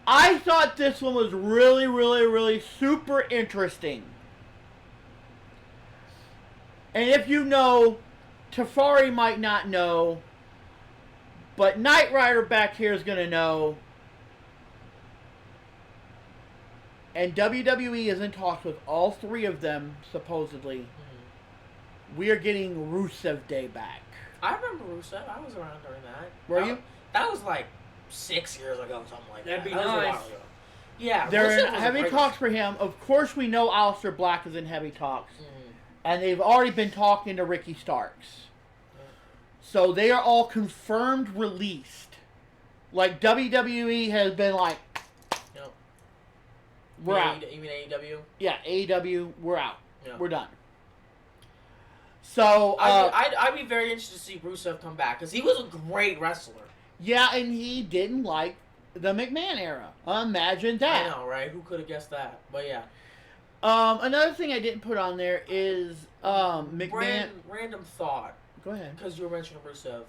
I thought this one was really, really, really super interesting. And if you know, Tafari might not know, but Knight Rider back here is going to know. And WWE is in talks with all three of them, supposedly. Mm-hmm. We are getting Rusev Day back. I remember Rusev. I was around during that. Were you? That was 6 years ago, something like that. That'd be nice. nice. Yeah, they're in heavy talks for him. Of course, we know Aleister Black is in heavy talks. Mm-hmm. And they've already been talking to Ricky Starks. So they are all confirmed released. WWE has been we're out. You mean AEW? Yeah, AEW, we're out. Yeah. We're done. So I'd be very interested to see Rusev come back because he was a great wrestler. Yeah, and he didn't like the McMahon era. Imagine that. I know, right? Who could have guessed that? But yeah. Another thing I didn't put on there is McMahon. Random thought. Go ahead. Because you were mentioning Rusev.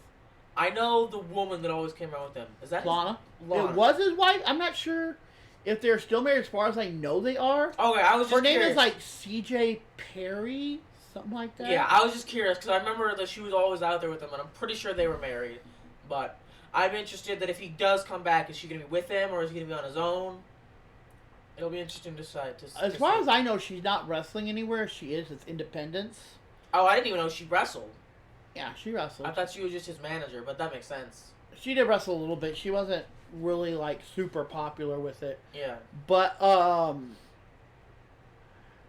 I know the woman that always came out with him. Is that Lana? Lana? It was his wife. I'm not sure if they're still married. As far as I know, they are. Okay, I was just curious. Her name is CJ Perry, something like that. Yeah, I was just curious because I remember that she was always out there with him, and I'm pretty sure they were married. But I'm interested that if he does come back, is she going to be with him or is he going to be on his own? It'll be interesting to decide. As far as I know, she's not wrestling anywhere. She is. It's independence. Oh, I didn't even know she wrestled. Yeah, she wrestled. I thought she was just his manager, but that makes sense. She did wrestle a little bit. She wasn't really like super popular with it. Yeah. But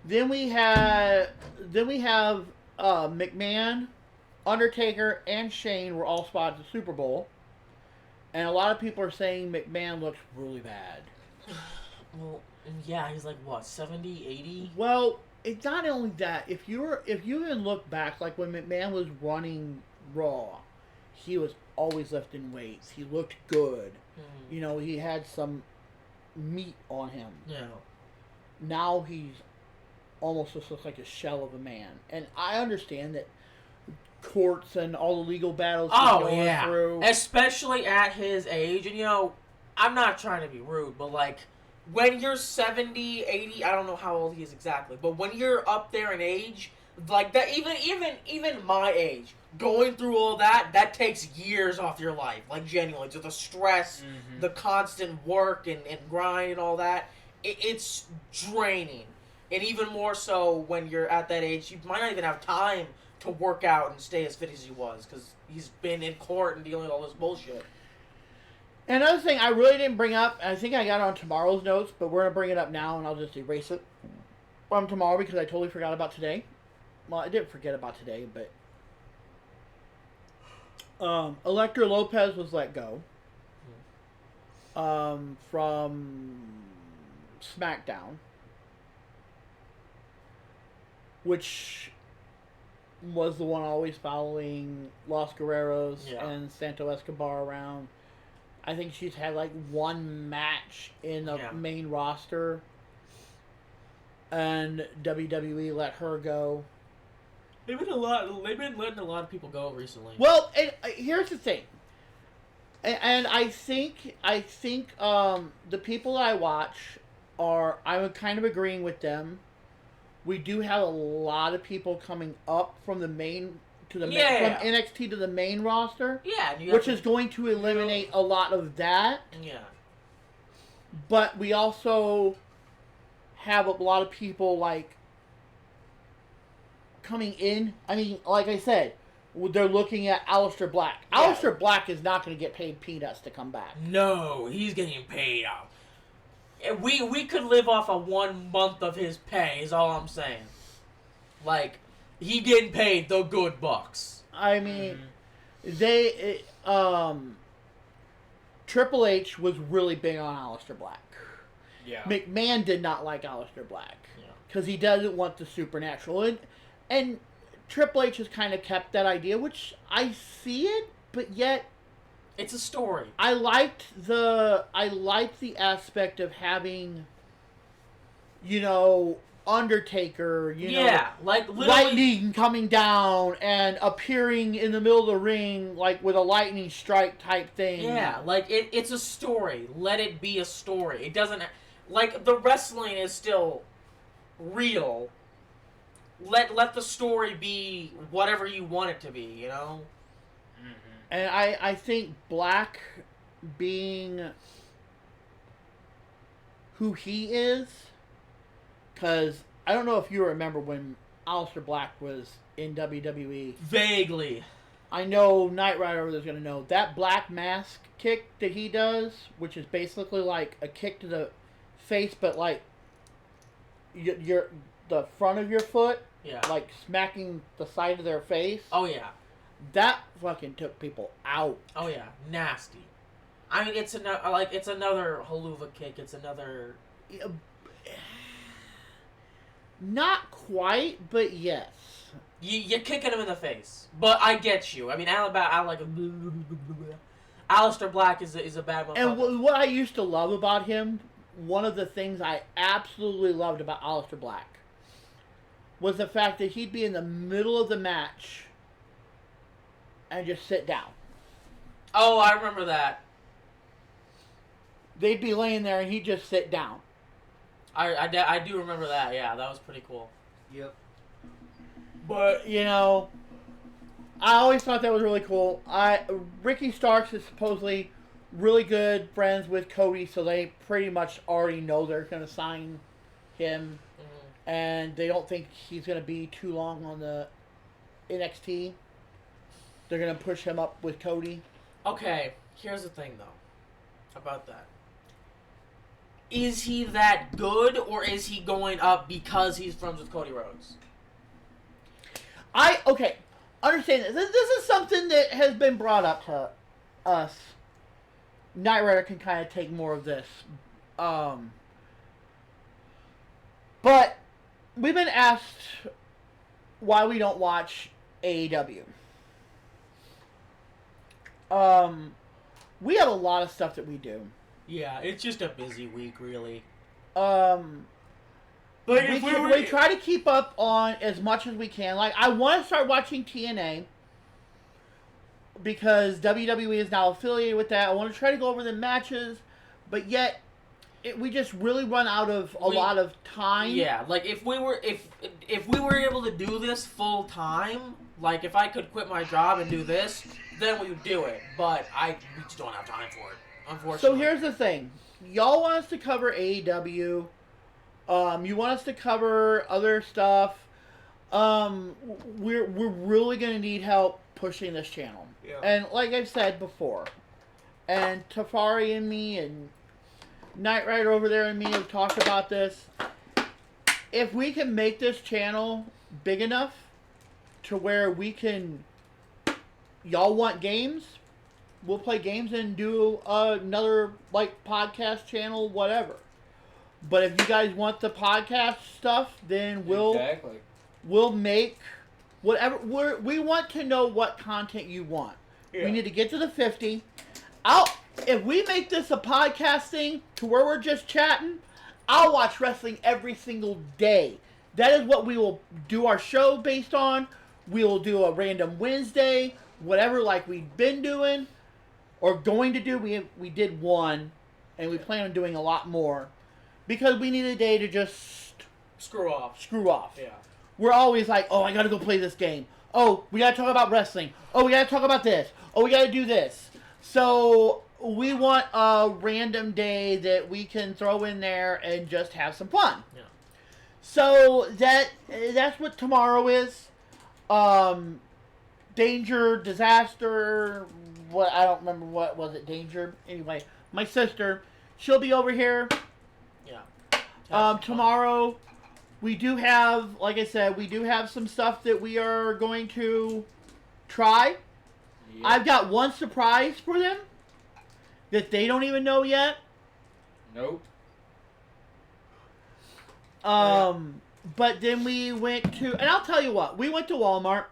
then we have McMahon, Undertaker, and Shane were all spotted at the Super Bowl, and a lot of people are saying McMahon looks really bad. Well, yeah, he's like what, 70, 80? Well, it's not only that. If you even look back, like when McMahon was running Raw, he was always lifting weights. He looked good. Mm. You know, he had some meat on him. Yeah. Now he's almost just looks like a shell of a man. And I understand that courts and all the legal battles he's going through. Especially at his age. And, you know, I'm not trying to be rude, but, like, when you're 70, 80, I don't know how old he is exactly, but when you're up there in age, like that, even my age, going through all that takes years off your life. Like, genuinely, to the stress, the constant work and grind and all that, it's draining. And even more so when you're at that age, you might not even have time to work out and stay as fit as he was, because he's been in court and dealing with all this bullshit. Another thing I really didn't bring up, I think I got it on tomorrow's notes, but we're going to bring it up now, and I'll just erase it from tomorrow because I totally forgot about today. Well, I didn't forget about today, but Elektra Lopez was let go from SmackDown, which was the one always following Los Guerreros and Santo Escobar around. I think she's had like one match in the main roster, and WWE let her go. They've been letting a lot of people go recently. Well, here's the thing, and I think the people I watch I'm kind of agreeing with them. We do have a lot of people coming up from the main. From NXT to the main roster. Yeah. Which is going to eliminate a lot of that. Yeah. But we also have a lot of people, like, coming in. I mean, like I said, they're looking at Aleister Black. Yeah. Aleister Black is not going to get paid peanuts to come back. No, he's getting paid off. We could live off of 1 month of his pay, is all I'm saying. Like... He getting paid the good bucks. I mean, Triple H was really big on Aleister Black. Yeah. McMahon did not like Aleister Black because he doesn't want the supernatural, and Triple H has kind of kept that idea, which I see it, but yet it's a story. I liked the aspect of having, you know, Undertaker, you know, like literally lightning coming down and appearing in the middle of the ring, like with a lightning strike type thing. Yeah, like it's a story. Let it be a story. It doesn't, like, the wrestling is still real. Let the story be whatever you want it to be, you know. And I think Black being who he is. Because I don't know if you remember when Aleister Black was in WWE. Vaguely. I know Knight Rider was going to know. That black mask kick that he does, which is basically like a kick to the face, but like the front of your foot, like smacking the side of their face. Oh, yeah. That fucking took people out. Oh, yeah. Nasty. I mean, it's another haluva kick. It's another... Not quite, but yes. You're kicking him in the face. But I get you. I mean, Aleister Black is a bad motherfucker. And what I used to love about him, one of the things I absolutely loved about Aleister Black, was the fact that he'd be in the middle of the match and just sit down. Oh, I remember that. They'd be laying there and he'd just sit down. I do remember that, yeah. That was pretty cool. Yep. But, you know, I always thought that was really cool. Ricky Starks is supposedly really good friends with Cody, so they pretty much already know they're going to sign him. And they don't think he's going to be too long on the NXT. They're going to push him up with Cody. Okay, here's the thing, though, about that. Is he that good, or is he going up because he's friends with Cody Rhodes? Okay, understand this. This is something that has been brought up to us. Knight Rider can kind of take more of this. But we've been asked why we don't watch AEW. We have a lot of stuff that we do. Yeah, it's just a busy week, really. But we try to keep up on as much as we can. Like, I want to start watching TNA because WWE is now affiliated with that. I want to try to go over the matches, but yet we just really run out of a lot of time. Yeah, like if we were able to do this full time, like if I could quit my job and do this, then we would do it. But we just don't have time for it, unfortunately. So here's the thing: y'all want us to cover AEW. You want us to cover other stuff. We're really gonna need help pushing this channel. Yeah. And like I've said before, and Tafari and me and Knight Rider over there and me have talked about this. If we can make this channel big enough to where we can, y'all want games, we'll play games and do another like podcast channel, whatever. But if you guys want the podcast stuff, then we'll make whatever. We want to know what content you want. Yeah. We need to get to the 50. If we make this a podcast thing to where we're just chatting, I'll watch wrestling every single day. That is what we will do our show based on. We will do a random Wednesday, whatever like we've been doing or going to do. We did one, and we plan on doing a lot more. Because we need a day to just screw off. Yeah. We're always like, oh, I gotta go play this game. Oh, we gotta talk about wrestling. Oh, we gotta talk about this. Oh, we gotta do this. So we want a random day that we can throw in there and just have some fun. Yeah. So that's what tomorrow is. Danger, disaster. What I don't remember what was it. Danger. Anyway, my sister, she'll be over here. Tomorrow, we do have, like I said, we do have some stuff that we are going to try. Yep. I've got one surprise for them that they don't even know yet. Nope. But then we went to, and I'll tell you what, we went to Walmart,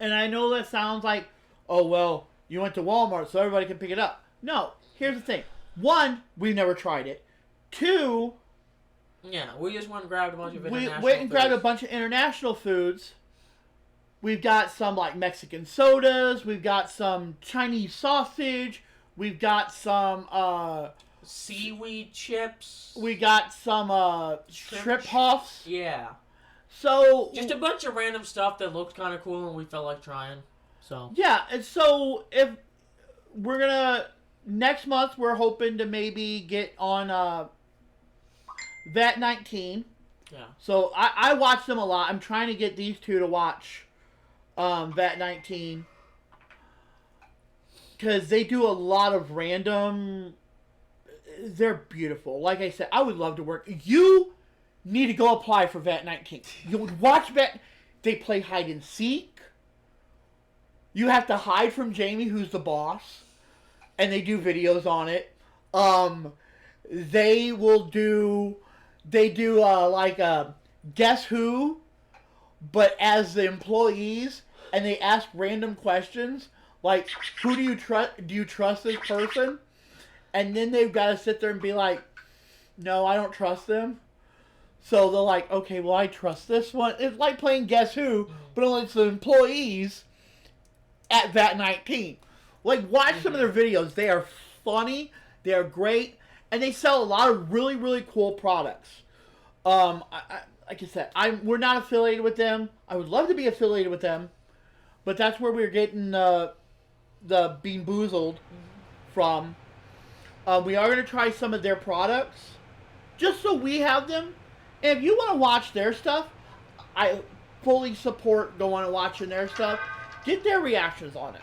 and I know that sounds like, oh, well, you went to Walmart so everybody can pick it up. No, here's the thing. One, we've never tried it. Two, yeah, we just went and grabbed a bunch of international We went and grabbed a bunch of international foods. We've got some like Mexican sodas. We've got some Chinese sausage. We've got some seaweed chips. We got some shrimp puffs. Yeah. So just a bunch of random stuff that looked kind of cool and we felt like trying. So yeah, and so if we're gonna next month, we're hoping to maybe get on VAT 19. Yeah. So I watch them a lot. I'm trying to get these two to watch VAT 19 because they do a lot of random. They're beautiful. Like I said, I would love to work. You need to go apply for VAT 19. You would watch VAT. They play hide and seek. You have to hide from Jamie, who's the boss, and they do videos on it. They do like a Guess Who, but as the employees, and they ask random questions like, who do you trust? Do you trust this person? And then they've got to sit there and be like, no, I don't trust them. So they're like, okay, well, I trust this one. It's like playing Guess Who, but only it's the employees at VAT 19. Like, watch some of their videos. They are funny. They are great. And they sell a lot of really, really cool products. Like I said, we're not affiliated with them. I would love to be affiliated with them. But that's where we're getting the Bean Boozled from. We are going to try some of their products. Just so we have them. And if you want to watch their stuff, I fully support going and watching their stuff. Get their reactions on it.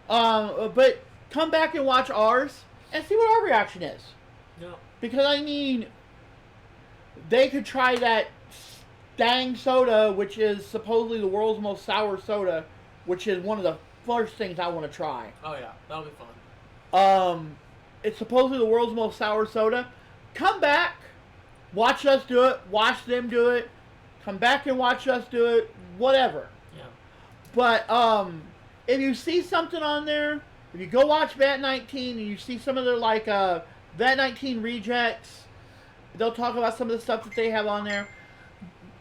Yeah. But come back and watch ours and see what our reaction is. Yeah. Because, I mean, they could try that Stang soda, which is supposedly the world's most sour soda, which is one of the first things I want to try. Oh, yeah. That'll be fun. It's supposedly the world's most sour soda. Come back, watch us do it, watch them do it, come back and watch us do it, whatever. Yeah. But, if you see something on there, if you go watch VAT 19 and you see some of their, like, VAT 19 rejects, they'll talk about some of the stuff that they have on there.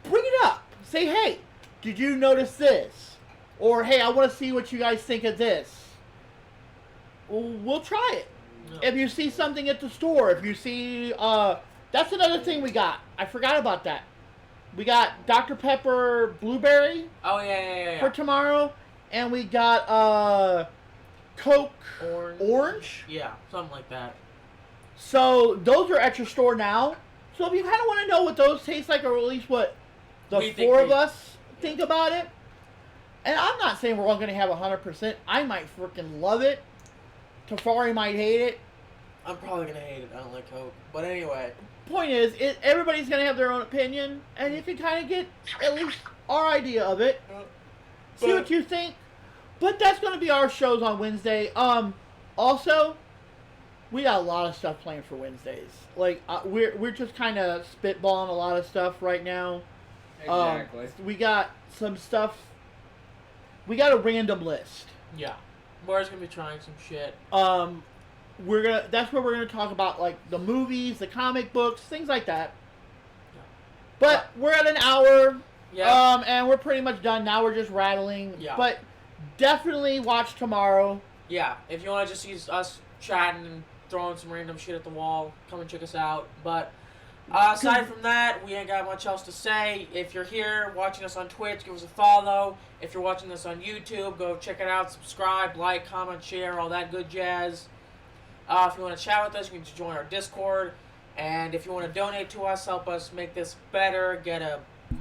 Bring it up. Say, hey, did you notice this? Or, hey, I want to see what you guys think of this. We'll try it. Yeah. If you see something at the store, if you see, that's another thing we got. I forgot about that. We got Dr. Pepper Blueberry. Oh, yeah. For tomorrow. And we got, Coke Orange. Yeah, something like that. So, those are at your store now. So, if you kind of want to know what those taste like, or at least what the four of us think about it. And I'm not saying we're all going to have 100%. I might freaking love it. Tafari might hate it. I'm probably going to hate it. I don't like Coke. But anyway. Point is, everybody's going to have their own opinion. And you can kind of get at least our idea of it. See what you think. But that's going to be our shows on Wednesday. Also, we got a lot of stuff planned for Wednesdays. Like, we're just kind of spitballing a lot of stuff right now. Exactly. We got some stuff. We got a random list. Yeah. We're gonna be trying some shit. That's where we're gonna talk about, like, the movies, the comic books, things like that. Yeah. But we're at an hour. Yeah. And we're pretty much done. Now we're just rattling. Yeah. But definitely watch tomorrow. Yeah. If you want to just see us chatting and throwing some random shit at the wall, come and check us out. But aside from that, we ain't got much else to say. If you're here watching us on Twitch, give us a follow. If you're watching us on YouTube, go check it out. Subscribe, like, comment, share, all that good jazz. If you want to chat with us, you can join our Discord. And if you want to donate to us, help us make this better, get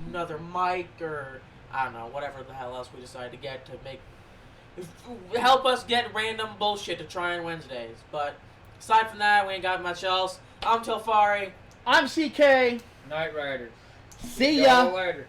another mic, or I don't know, whatever the hell else we decide to get to help us get random bullshit to try on Wednesdays. But aside from that, we ain't got much else. I'm Telfari. I'm CK. Night Rider. See ya. Later.